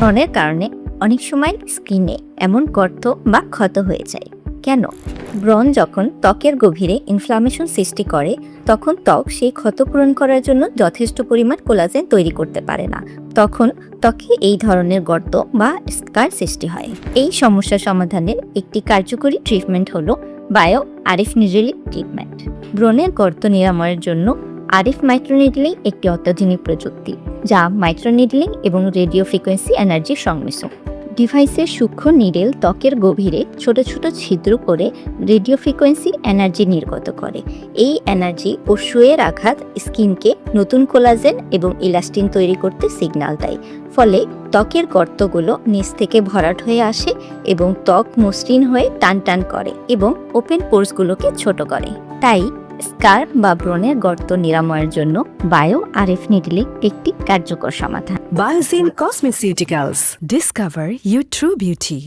ব্রণের কারণে অনেক সময় স্কিনে এমন গর্ত বা ক্ষত হয়ে যায়। কেন? ব্রণ যখন ত্বকের গভীরে ইনফ্লামেশন সৃষ্টি করে, তখন ত্বক সেই ক্ষত পূরণ করার জন্য যথেষ্ট পরিমাণ কোলাজেন তৈরি করতে পারে না। তখন ত্বকে এই ধরনের গর্ত বা স্কার সৃষ্টি হয়। এই সমস্যা সমাধানের একটি কার্যকরী ট্রিটমেন্ট হলো বায়ো আরিফ নিডলিং ট্রিটমেন্ট। ব্রণের গর্ত নিরাময়ের জন্য আরিফ মাইক্রোনিডলিং একটি অত্যাধুনিক প্রযুক্তি, যা মাইক্রোনিডলিং এবং রেডিও ফ্রিকোয়েন্সি এনার্জির সংমিশ্রণ। ডিভাইসের সূক্ষ্ম নিডেল ত্বকের গভীরে ছোট ছোট ছিদ্র করে রেডিও ফ্রিকোয়েন্সি এনার্জি নির্গত করে। এই এনার্জি ও সুয়ের আঘাত স্কিনকে নতুন কোলাজেন এবং ইলাস্টিন তৈরি করতে সিগন্যাল দেয়। ফলে ত্বকের গর্তগুলো নিচ থেকে ভরাট হয়ে আসে এবং ত্বক মসৃণ হয়ে টান টান করে এবং ওপেন পোর্সগুলোকে ছোট করে। তাই স্কার বা ব্রণের গর্ত নিরাময়ের জন্য বায়ো আরএফ নিডলিং একটি কার্যকর সমাধান। Biosyn Cosmeceuticals. Discover your true beauty.